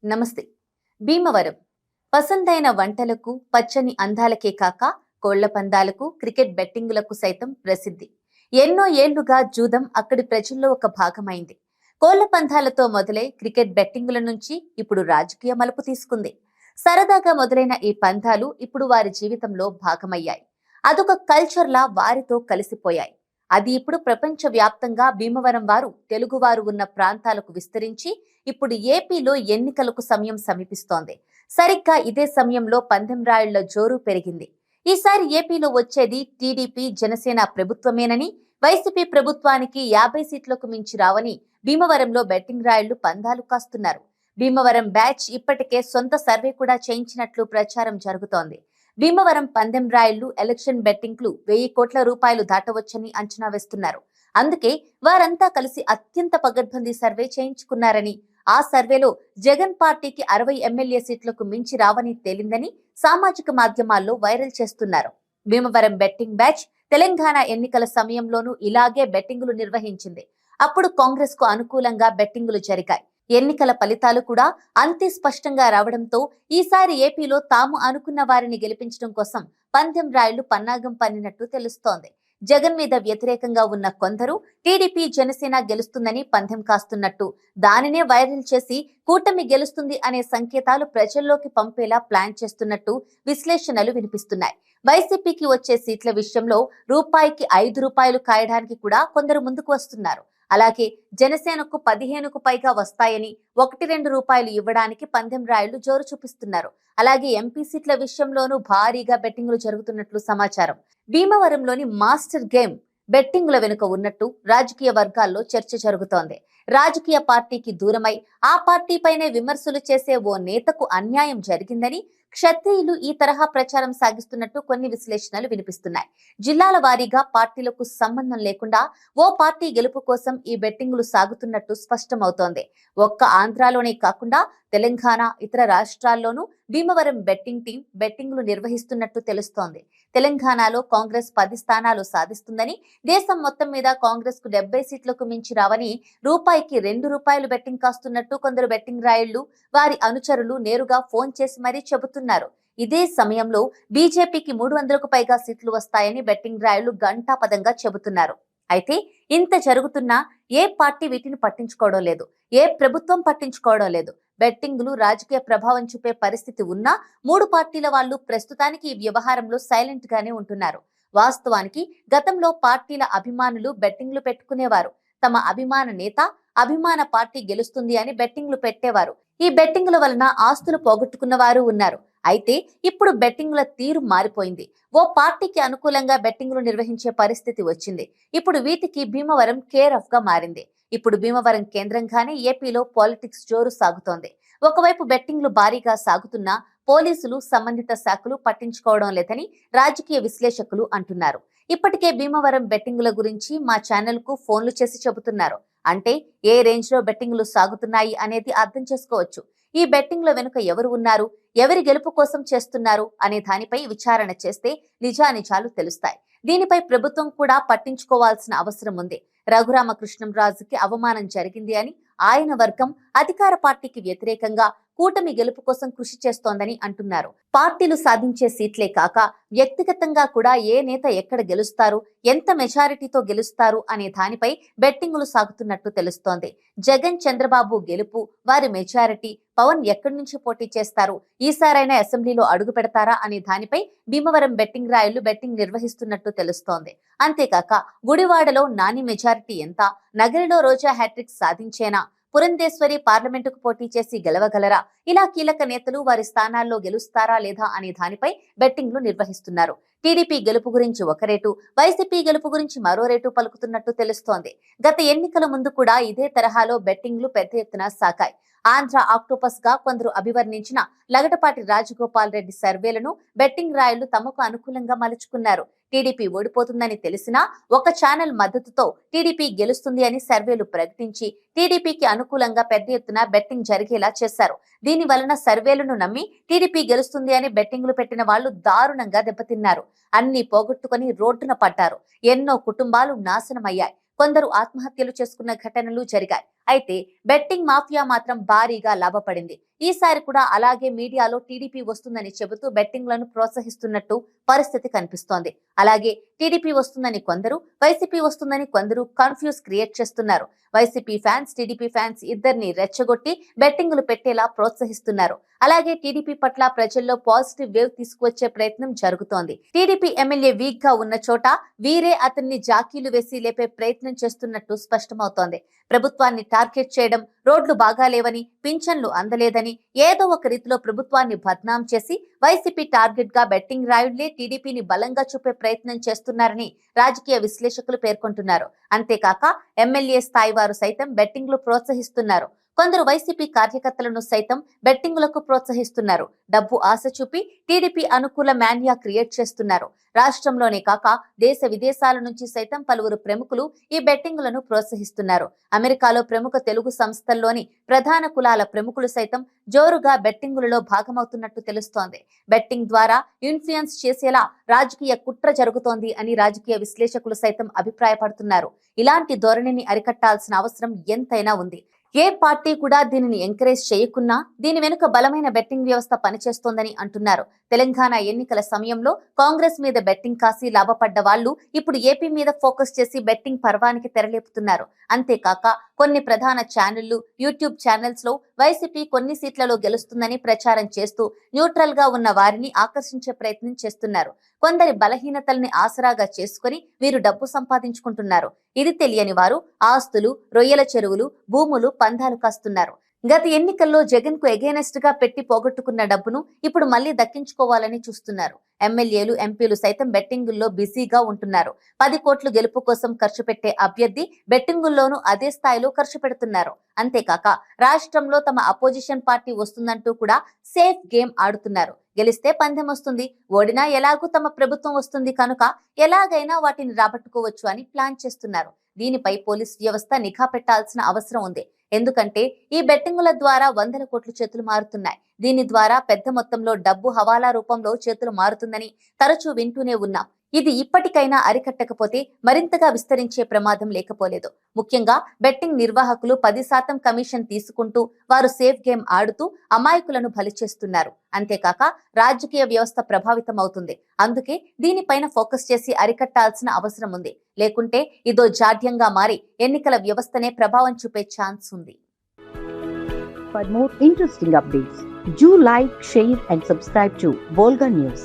నమస్తే. భీమవరం పసందైన వంటలకు, పచ్చని అందాలకే కాక కోళ్ల పందాలకు, క్రికెట్ బెట్టింగులకు సైతం ప్రసిద్ధి. ఎన్నో ఏళ్లుగా జూదం అక్కడి ప్రజల్లో ఒక భాగమైంది. కోళ్ల పందాలతో మొదలై క్రికెట్ బెట్టింగుల నుంచి ఇప్పుడు రాజకీయ మలుపు తీసుకుంది. సరదాగా మొదలైన ఈ పందాలు ఇప్పుడు వారి జీవితంలో భాగమయ్యాయి. అదొక కల్చర్లా వారితో కలిసిపోయాయి. అది ఇప్పుడు ప్రపంచ వ్యాప్తంగా భీమవరం వారు, తెలుగువారు ఉన్న ప్రాంతాలకు విస్తరించి ఇప్పుడు ఏపీలో ఎన్నికలకు సమయం సమీపిస్తోంది. సరిగ్గా ఇదే సమయంలో పందెం రాయుళ్ల జోరు పెరిగింది. ఈసారి ఏపీలో వచ్చేది టీడీపీ జనసేన ప్రభుత్వమేనని, వైసీపీ ప్రభుత్వానికి 50 సీట్లకు మించి రావని భీమవరంలో బెట్టింగ్ రాయుళ్లు పందాలు కాస్తున్నారు. భీమవరం బ్యాచ్ ఇప్పటికే సొంత సర్వే కూడా చేయించినట్లు ప్రచారం జరుగుతోంది. భీమవరం పందెం రాయుళ్లు ఎలక్షన్ బెట్టింగ్లు 1000 కోట్ల రూపాయలు దాటవచ్చని అంచనా వేస్తున్నారు. అందుకే వారంతా కలిసి అత్యంత పగడ్బందీ సర్వే చేయించుకున్నారని, ఆ సర్వేలో జగన్ పార్టీకి 60 ఎమ్మెల్యే సీట్లకు మించి రావని తేలిందని సామాజిక మాధ్యమాల్లో వైరల్ చేస్తున్నారు. భీమవరం బెట్టింగ్ బ్యాచ్ తెలంగాణ ఎన్నికల సమయంలోనూ ఇలాగే బెట్టింగులు నిర్వహించింది. అప్పుడు కాంగ్రెస్ కు అనుకూలంగా బెట్టింగులు జరిగాయి. ఎన్నికల ఫలితాలు కూడా అంతే స్పష్టంగా రావడంతో ఈసారి ఏపీలో తాము అనుకున్న వారిని గెలిపించడం కోసం పందెం రాయుళ్లు పన్నాగం పన్నినట్టు తెలుస్తోంది. జగన్ మీద వ్యతిరేకంగా ఉన్న కొందరు టీడీపీ జనసేన గెలుస్తుందని పందెం కాస్తున్నట్టు, దానినే వైరల్ చేసి కూటమి గెలుస్తుంది అనే సంకేతాలు ప్రజల్లోకి పంపేలా ప్లాన్ చేస్తున్నట్టు విశ్లేషణలు వినిపిస్తున్నాయి. వైసీపీకి వచ్చే సీట్ల విషయంలో రూపాయికి 5 రూపాయలు కాయడానికి కూడా కొందరు ముందుకు వస్తున్నారు. అలాగే జనసేనకు 15కు పైగా వస్తాయని 1-2 రూపాయలు ఇవ్వడానికి పందెం రాయుళ్లు జోరు చూపిస్తున్నారు. అలాగే ఎంపీ సీట్ల విషయంలోనూ భారీగా బెట్టింగులు జరుగుతున్నట్లు సమాచారం. భీమవరంలోని మాస్టర్ గేమ్ బెట్టింగుల వెనుక ఉన్నట్టు రాజకీయ వర్గాల్లో చర్చ జరుగుతోంది. రాజకీయ పార్టీకి దూరమై ఆ పార్టీపైనే విమర్శలు చేసే ఓ నేతకు అన్యాయం జరిగిందని క్షత్రియులు ఈ తరహా ప్రచారం సాగిస్తున్నట్టు కొన్ని విశ్లేషణలు వినిపిస్తున్నాయి. జిల్లాల వారీగా పార్టీలకు సంబంధం లేకుండా ఓ పార్టీ గెలుపు కోసం ఈ బెట్టింగులు సాగుతున్నట్టు స్పష్టమవుతోంది. ఒక్క ఆంధ్రాలోనే కాకుండా తెలంగాణ, ఇతర రాష్ట్రాల్లోనూ భీమవరం బెట్టింగ్ టీం బెట్టింగులు నిర్వహిస్తున్నట్టు తెలుస్తోంది. తెలంగాణలో కాంగ్రెస్ 10 స్థానాలు సాధిస్తుందని, దేశం మొత్తం మీద కాంగ్రెస్ కు 70 సీట్లకు మించి రావని రూపాయికి 2 రూపాయలు బెట్టింగ్ కాస్తున్నట్టు కొందరు బెట్టింగ్ రాయుళ్లు, వారి అనుచరులు నేరుగా ఫోన్ చేసి మరీ చెబుతున్నారు. ఇదే సమయంలో బీజేపీకి 300కు పైగా సీట్లు వస్తాయని బెట్టింగ్ రాయుళ్లు ఘంటాపదంగా చెబుతున్నారు. అయితే ఇంత జరుగుతున్నా ఏ పార్టీ వీటిని పట్టించుకోవడం లేదు. ఏ ప్రభుత్వం పట్టించుకోవడం లేదు. బెట్టింగులు రాజకీయ ప్రభావం చూపే పరిస్థితి ఉన్నా 3 పార్టీల వాళ్ళు ప్రస్తుతానికి ఈ వ్యవహారంలో సైలెంట్ గానే ఉంటున్నారు. వాస్తవానికి గతంలో పార్టీల అభిమానులు బెట్టింగ్లు పెట్టుకునేవారు. తమ అభిమాన నేత, అభిమాన పార్టీ గెలుస్తుంది అని బెట్టింగ్లు పెట్టేవారు. ఈ బెట్టింగుల వలన ఆస్తులు పోగొట్టుకున్న వారు ఉన్నారు. అయితే ఇప్పుడు బెట్టింగుల తీరు మారిపోయింది. ఓ పార్టీకి అనుకూలంగా బెట్టింగులు నిర్వహించే పరిస్థితి వచ్చింది. ఇప్పుడు వీటికి భీమవరం కేర్ ఆఫ్ గా మారింది. ఇప్పుడు భీమవరం కేంద్రంగానే ఏపీలో పాలిటిక్స్ జోరు సాగుతోంది. ఒకవైపు బెట్టింగ్లు భారీగా సాగుతున్నా పోలీసులు, సంబంధిత శాఖలు పట్టించుకోవడం లేదని రాజకీయ విశ్లేషకులు అంటున్నారు. ఇప్పటికే భీమవరం బెట్టింగుల గురించి మా ఛానల్ కు ఫోన్లు చేసి చెబుతున్నారు. అంటే ఏ రేంజ్ లో బెట్టింగులు సాగుతున్నాయి అనేది అర్థం చేసుకోవచ్చు. ఈ బెట్టింగ్ల వెనుక ఎవరు ఉన్నారు, ఎవరి గెలుపు కోసం చేస్తున్నారు అనే దానిపై విచారణ చేస్తే నిజానిజాలు తెలుస్తాయి. దీనిపై ప్రభుత్వం కూడా పట్టించుకోవాల్సిన అవసరం ఉంది. రఘురామకృష్ణంరాజుకి అవమానం జరిగింది అని ఆయన వర్గం అధికార పార్టీకి వ్యతిరేకంగా కూటమి గెలుపు కోసం కృషి చేస్తోందని అంటున్నారు. పార్టీలు సాధించే సీట్లే కాక వ్యక్తిగతంగా కూడా ఏ నేత ఎక్కడ గెలుస్తారు, ఎంత మెజారిటీతో గెలుస్తారు అనే దానిపై బెట్టింగులు సాగుతున్నట్టు తెలుస్తోంది. జగన్, చంద్రబాబు గెలుపు, వారి మెజారిటీ, పవన్ ఎక్కడి నుంచి పోటీ చేస్తారు, ఈసారైనా అసెంబ్లీలో అడుగు పెడతారా అనే దానిపై భీమవరం బెట్టింగ్ రాయుళ్లు బెట్టింగ్ నిర్వహిస్తున్నట్టు తెలుస్తోంది. అంతేకాక గుడివాడలో నాని మెజారిటీ ఎంత, నగరిలో రోజా హ్యాట్రిక్ సాధించేనా, పురంధేశ్వరి పార్లమెంటుకు పోటీ చేసి గెలవగలరా, ఇలా కీలక నేతలు వారి స్థానాల్లో గెలుస్తారా లేదా అనే దానిపై బెట్టింగ్లు నిర్వహిస్తున్నారు. టీడీపీ గెలుపు గురించి ఒక రేటు, వైసీపీ గెలుపు గురించి మరో రేటు పలుకుతున్నట్టు తెలుస్తోంది. గత ఎన్నికల ముందు కూడా ఇదే తరహాలో బెట్టింగ్లు పెద్ద ఎత్తున సాగాయి. ఆంధ్ర ఆక్టోపస్ గా కొందరు అభివర్ణించిన లగడపాటి రాజగోపాల్ రెడ్డి సర్వేలను బెట్టింగ్ రాయుళ్లు తమకు అనుకూలంగా మలుచుకున్నారు. టీడీపీ ఓడిపోతుందని తెలిసినా ఒక ఛానల్ మద్దతుతో టీడీపీ గెలుస్తుంది అని సర్వేలు ప్రకటించి టీడీపీకి అనుకూలంగా పెద్ద ఎత్తున బెట్టింగ్ జరిగేలా చేశారు. దీని వలన సర్వేలను నమ్మి టీడీపీ గెలుస్తుంది అని బెట్టింగ్లు పెట్టిన వాళ్లు దారుణంగా దెబ్బతిన్నారు. అన్ని పోగొట్టుకుని రోడ్డున పడ్డారు. ఎన్నో కుటుంబాలు నాశనమయ్యాయి. కొందరు ఆత్మహత్యలు చేసుకున్న ఘటనలు జరిగాయి. అయితే బెట్టింగ్ మాఫియా మాత్రం భారీగా లాభపడింది. ఈసారి కూడా అలాగే మీడియాలో టీడీపీ వస్తుందని చెబుతూ బెట్టింగ్లను ప్రోత్సహిస్తున్నట్టు పరిస్థితి కనిపిస్తోంది. అలాగే టీడీపీ వస్తుందని కొందరు, వైసీపీ వస్తుందని కొందరు కన్ఫ్యూజ్ క్రియేట్ చేస్తున్నారు. వైసీపీ ఫ్యాన్స్, టీడీపీ ఫ్యాన్స్ ఇద్దరిని రెచ్చగొట్టి బెట్టింగులు పెట్టేలా ప్రోత్సహిస్తున్నారు. అలాగే టీడీపీ పట్ల ప్రజల్లో పాజిటివ్ వేవ్ తీసుకువచ్చే ప్రయత్నం జరుగుతోంది. టీడీపీ ఎమ్మెల్యే వీక్ గా ఉన్న చోట వీరే అతన్ని జాకీలు వేసి లేపే ప్రయత్నం చేస్తున్నట్టు స్పష్టమవుతోంది. ప్రభుత్వాన్ని టార్గెట్ చేయడం, రోడ్లు బాగాలేవని, పింఛన్లు అందలేదని ఏదో ఒక రీతిలో ప్రభుత్వాన్ని బద్నాం చేసి వైసీపీ టార్గెట్ గా బెట్టింగ్ రాయుళ్లే టీడీపీని బలంగా చూపే ప్రయత్నం చేస్తున్నారని రాజకీయ విశ్లేషకులు పేర్కొంటున్నారు. అంతేకాక ఎమ్మెల్యే స్థాయి వారు సైతం బెట్టింగ్లు ప్రోత్సహిస్తున్నారు. కొందరు వైసీపీ కార్యకర్తలను సైతం బెట్టింగులకు ప్రోత్సహిస్తున్నారు. డబ్బు ఆశ చూపి టీడీపీ అనుకూల మాన్యా క్రియేట్ చేస్తున్నారు. రాష్ట్రంలోనే కాక దేశ విదేశాల నుంచి సైతం పలువురు ప్రముఖులు ఈ బెట్టింగులను ప్రోత్సహిస్తున్నారు. అమెరికాలో ప్రముఖ తెలుగు సంస్థల్లోని ప్రధాన కులాల ప్రముఖులు సైతం జోరుగా బెట్టింగులలో భాగమవుతున్నట్టు తెలుస్తోంది. బెట్టింగ్ ద్వారా ఇన్ఫ్లుయెన్స్ చేసేలా రాజకీయ కుట్ర జరుగుతోంది అని రాజకీయ విశ్లేషకులు సైతం అభిప్రాయపడుతున్నారు. ఇలాంటి ధోరణిని అరికట్టాల్సిన అవసరం ఎంతైనా ఉంది. ఏ పార్టీ కూడా దీనిని ఎంకరేజ్ చేయకున్నా దీని వెనుక బలమైన బెట్టింగ్ వ్యవస్థ పనిచేస్తోందని అంటున్నారు. తెలంగాణ ఎన్నికల సమయంలో కాంగ్రెస్ మీద బెట్టింగ్ కాసి లాభపడ్డ వాళ్ళు ఇప్పుడు ఏపీ మీద ఫోకస్ చేసి బెట్టింగ్ పర్వానికి తెరలేపుతున్నారు. అంతేకాక కొన్ని ప్రధాన ఛానళ్లు, యూట్యూబ్ ఛానల్స్ లో వైసీపీ కొన్ని సీట్లలో గెలుస్తుందని ప్రచారం చేస్తూ న్యూట్రల్ గా ఉన్న వారిని ఆకర్షించే ప్రయత్నం చేస్తున్నారు. కొందరి బలహీనతల్ని ఆసరాగా చేసుకుని వీరు డబ్బు సంపాదించుకుంటున్నారు. ఇది తెలియని వారు ఆస్తులు, రొయ్యల చెరువులు, భూములు పందాలు కాస్తున్నారు. గత ఎన్నికల్లో జగన్ కు ఎగైనెస్ట్ గా పెట్టి పోగొట్టుకున్న డబ్బును ఇప్పుడు మళ్లీ దక్కించుకోవాలని చూస్తున్నారు. ఎమ్మెల్యేలు, ఎంపీలు సైతం బెట్టింగుల్లో బిజీగా ఉంటున్నారు. 10 కోట్లు గెలుపు కోసం ఖర్చు పెట్టే అభ్యర్థి బెట్టింగుల్లోనూ అదే స్థాయిలో ఖర్చు పెడుతున్నారు. అంతేకాక రాష్ట్రంలో తమ అపోజిషన్ పార్టీ వస్తుందంటూ కూడా సేఫ్ గేమ్ ఆడుతున్నారు. గెలిస్తే పందెం వస్తుంది, ఓడినా ఎలాగూ తమ ప్రభుత్వం వస్తుంది కనుక ఎలాగైనా వాటిని రాబట్టుకోవచ్చు అని ప్లాన్ చేస్తున్నారు. దీనిపై పోలీస్ వ్యవస్థ నిఘా పెట్టాల్సిన అవసరం ఉంది. ఎందుకంటే ఈ బెట్టింగుల ద్వారా వందల కోట్లు చేతులు మారుతున్నాయి. దీని ద్వారా పెద్ద మొత్తంలో డబ్బు హవాలా రూపంలో చేతులు మారుతుందని తరచూ వింటూనే ఉన్నాం. ఇది ఇప్పటికైనా అరికట్టకపోతే మరింతగా విస్తరించే ప్రమాదం లేకపోలేదు. ముఖ్యంగా బెట్టింగ్ నిర్వాహకులు 10% కమిషన్ తీసుకుంటూ వారు సేఫ్ గేమ్ ఆడుతూ అమాయకులను బలి చేస్తున్నారు. అంతేకాక రాజకీయ వ్యవస్థ ప్రభావితం అవుతుంది. అందుకే దీనిపైన ఫోకస్ చేసి అరికట్టాల్సిన అవసరం ఉంది. లేకుంటే ఇదో జాడ్యంగా మారి ఎన్నికల వ్యవస్థనే ప్రభావం చూపే ఛాన్స్ ఉంది. For more interesting updates, do like, share and subscribe to Volga News.